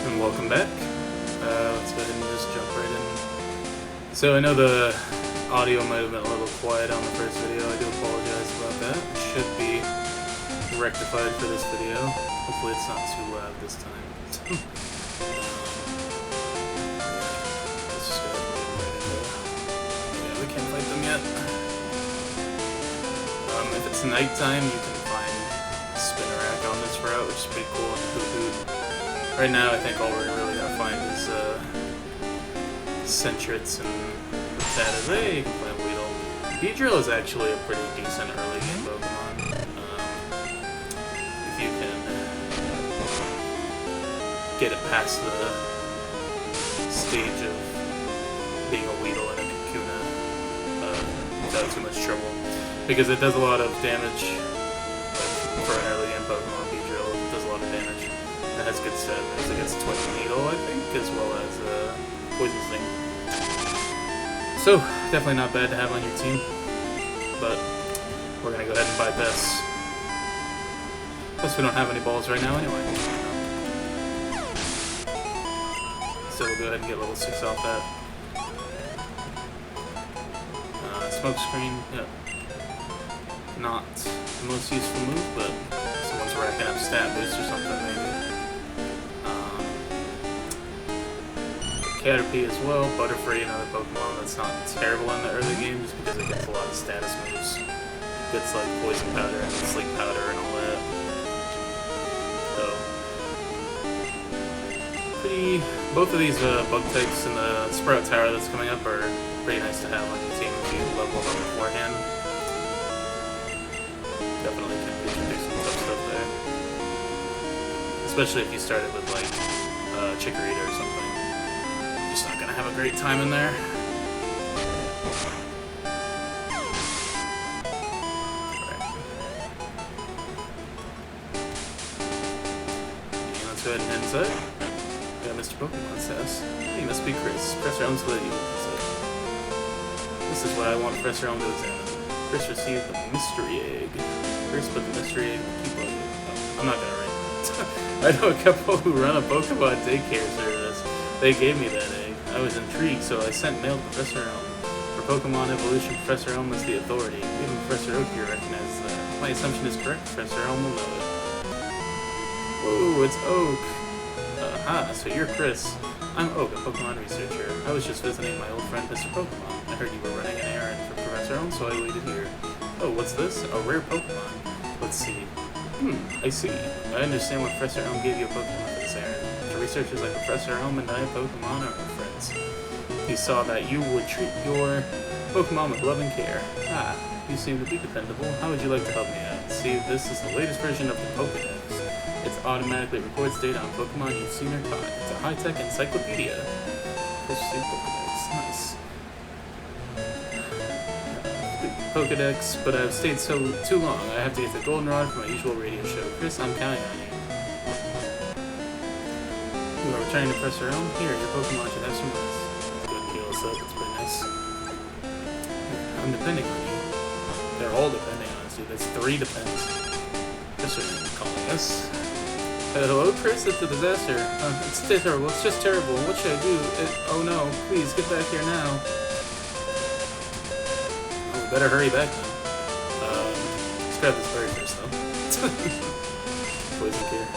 and welcome back. Let's go ahead and just jump right in. So I know the audio might have been a little quiet on the first video. I do apologize about that. It should be rectified for this video. Hopefully it's not too loud this time. Let's just go ahead and right into it. Yeah, we can't fight them yet. If it's nighttime, you can find Spinnerack on this route, which is pretty cool and Hoot. Right now, I think all we're really gonna find is Sentrets and Rattata. Hey, you can play Weedle. Beedrill is actually a pretty decent early game Pokemon. If you can get it past the stage of being a Weedle and a Kakuna without too much trouble. Because it does a lot of damage, like, for an early game Pokemon. Beedrill does a lot of damage. It has good stat moves against Twin Needle, I think, as well as Poison Sting. So, definitely not bad to have on your team, but we're gonna go ahead and bypass. Plus, we don't have any balls right now anyway. So we'll go ahead and get level 6 off that. Smoke Screen, yeah. Not the most useful move, but someone's racking up stat boosts or something, maybe. Caterpie as well. Butterfree, another Pokemon that's not terrible in the early game just because it gets a lot of status moves. Gets like Poison Powder and Sleep Powder and all that. So, both of these bug types in the Sprout Tower that's coming up are pretty nice to have on your team if you level them up beforehand. Definitely can do some tough stuff there. Especially if you started with like Chikorita or something. You're just not gonna have a great time in there. Alright. Yeah, let's go ahead and head inside. Got Mr. Pokemon's house. Hey, must be Chris. Professor Elm's to let you inside. This is what I want Professor Elm to examine. Chris received the mystery egg. First, put the mystery egg and keep on it. Oh, I'm not gonna read it. I know a couple who run a Pokemon daycare service. They gave me that egg. I was intrigued, so I sent mail to Professor Elm. For Pokemon evolution, Professor Elm is the authority. Even Professor Oak here recognizes that. If my assumption is correct, Professor Elm will know it. Whoa, it's Oak. Aha, so you're Chris. I'm Oak, a Pokemon researcher. I was just visiting my old friend Mr. Pokemon. I heard you were running an errand for Professor Elm, so I waited here. Oh, what's this? A rare Pokemon. Let's see. I see. I understand why Professor Elm gave you a Pokemon for this errand. To researchers like Professor Elm and I, Pokemon are our friends. He saw that you would treat your Pokemon with love and care. Ah, you seem to be dependable. How would you like to help me out? See, this is the latest version of the Pokédex. It automatically records data on Pokemon you've seen or caught. It's a high-tech encyclopedia. Pokédex, nice. Pokédex, but I've stayed too long. I have to get the goldenrod for my usual radio show. Chris, I'm counting on you. You are returning to Professor Elm? Here, your Pokemon should have some rest. Good to heal us up, it's pretty nice. I'm depending on you. They're all depending on us, dude. That's 3 depends. Professor Elm calling us. Hello, Chris, it's a disaster. It's terrible, it's just terrible. What should I do? Oh no, please, get back here now. Better hurry back then. Let's grab this berry first though. Poison here.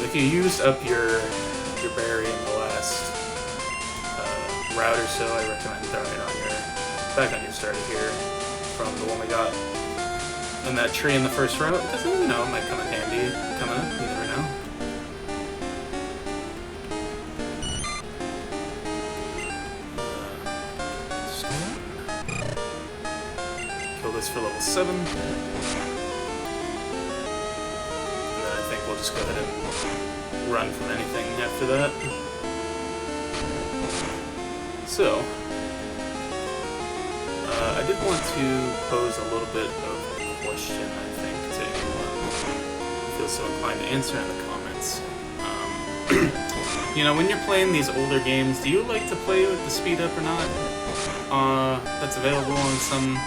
If you used up your berry in the last route or so, I recommend throwing it on back on your starter here from the one we got in that tree in the first route, because you know it might come in handy coming up, you never know. This for level 7. And then I think we'll just go ahead and run from anything after that. So, I did want to pose a little bit of a question, I think, to anyone who feels so inclined to answer in the comments. You know, when you're playing these older games, do you like to play with the speed up or not? That's available on some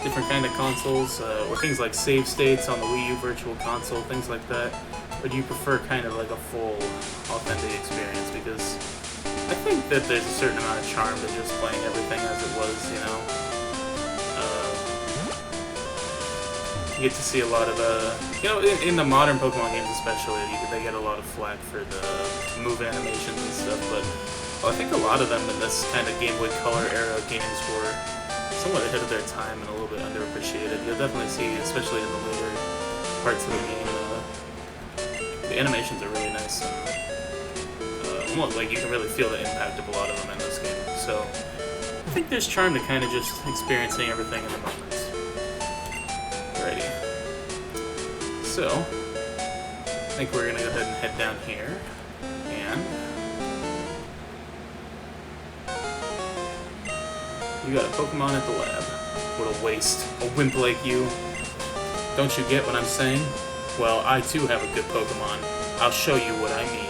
different kind of consoles, or things like save states on the Wii U Virtual Console, things like that? Or do you prefer kind of like a full, authentic experience? Because I think that there's a certain amount of charm to just playing everything as it was, you know? You get to see a lot of, you know, in the modern Pokemon games especially, they get a lot of flack for the move animations and stuff, but I think a lot of them in this kind of Game Boy Color era games were somewhat ahead of their time and a little bit underappreciated. You'll definitely see, especially in the later parts of the game, the animations are really nice. And, like, you can really feel the impact of a lot of them in this game. So, I think there's charm to kind of just experiencing everything in the moment. Alrighty. So, I think we're gonna go ahead and head down here, and you got a Pokemon at the lab. What a waste. A wimp like you. Don't you get what I'm saying? Well, I too have a good Pokemon. I'll show you what I mean.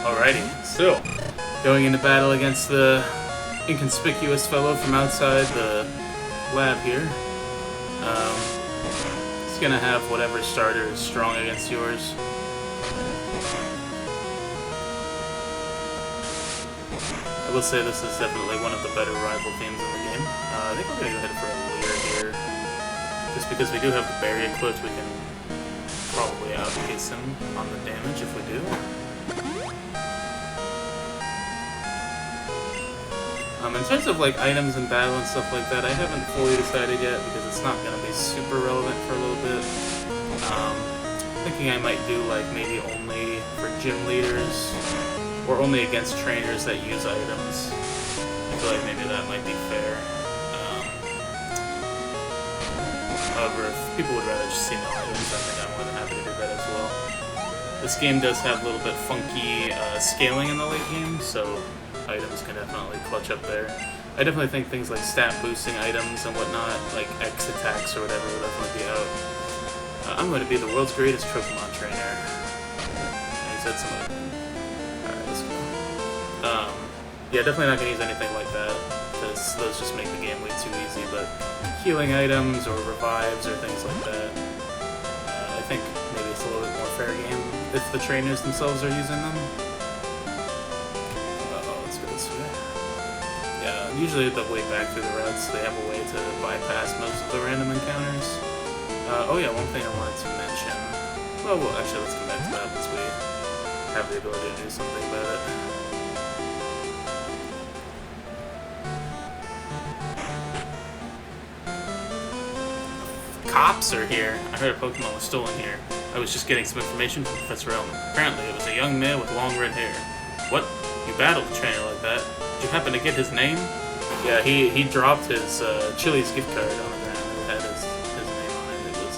Alrighty, so going into battle against the inconspicuous fellow from outside the lab here. He's gonna have whatever starter is strong against yours. I will say this is definitely one of the better rival teams in the game. I think we're gonna go ahead for a Leer here. Just because we do have the berry equipped, we can probably outpace him on the damage if we do. In terms of like items and battle and stuff like that, I haven't fully decided yet because it's not going to be super relevant for a little bit. Thinking I might do like maybe only for gym leaders or only against trainers that use items. I feel like maybe that might be fair. However, if people would rather just see no items, I think I'm more than happy to do that as well. This game does have a little bit funky scaling in the late game, so items can definitely clutch up there. I definitely think things like stat boosting items and whatnot, like X attacks or whatever, will definitely be out. I'm going to be the world's greatest Pokemon trainer. And he said something. Alright, let's go. Yeah, definitely not going to use anything like that, because those just make the game way too easy, but healing items or revives or things like that, I think maybe it's a little bit more fair game if the trainers themselves are using them. Yeah, usually the way back through the routes, they have a way to bypass most of the random encounters. Oh yeah, one thing I wanted to mention. Well, actually, let's come back to that once we have the ability to do something about it. Cops are here. I heard a Pokemon was stolen here. I was just getting some information from Professor Elm. Apparently, it was a young man with long red hair. What? You battled a trainer like that? Did you happen to get his name? Yeah, he dropped his Chili's gift card on the ground. It had his name on it. It was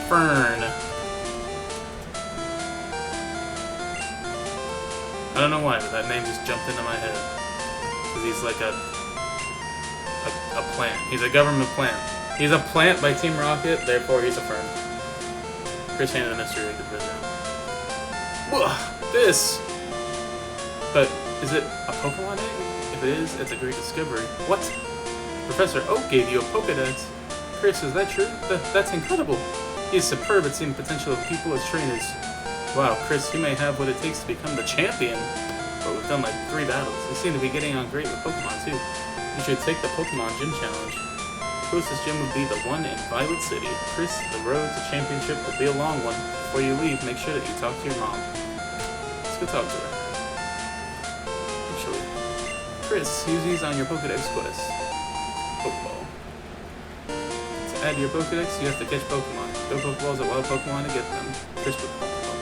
Fern. I don't know why, but that name just jumped into my head. Because he's like a plant. He's a government plant. He's a plant by Team Rocket, therefore he's a fern. Chris handed the mystery to the prisoner. Whoa, this! But is it a Pokemon egg? If it is, it's a great discovery. What? Professor Oak gave you a Pokedex. Chris, is that true? That's incredible. He's superb at seeing potential of people as trainers. Wow, Chris, you may have what it takes to become the champion. But we've done like 3 battles. You seem to be getting on great with Pokemon too. You should take the Pokemon Gym Challenge. The closest gym would be the one in Violet City. Chris, the road to championship will be a long one. Before you leave, make sure that you talk to your mom. Let's go talk to her. Actually, Chris, use these on your Pokedex quest. Pokeball. To add to your Pokedex, you have to catch Pokemon. Throw Pokeballs at wild Pokemon to get them. Chris with Pokeball.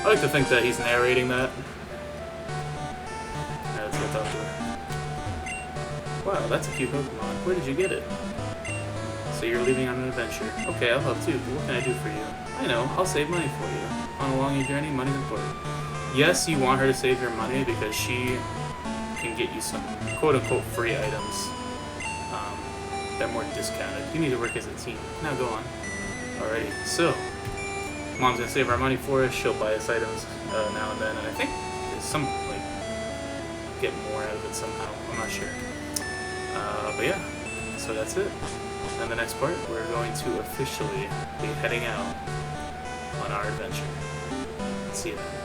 I like to think that he's narrating that. Alright, let's go talk to her. Wow, that's a cute Pokemon. Where did you get it? So you're leaving on an adventure. Okay, I'll help too, but what can I do for you? I know, I'll save money for you. On a long journey, money's important. yes, you want her to save your money because she can get you some quote-unquote free items that are more discounted. You need to work as a team. Now go on. Alrighty, so Mom's gonna save our money for us. She'll buy us items now and then, and I think there's some like get more out of it somehow. I'm not sure. But yeah, so that's it. And the next part, we're going to officially be heading out on our adventure. See you then.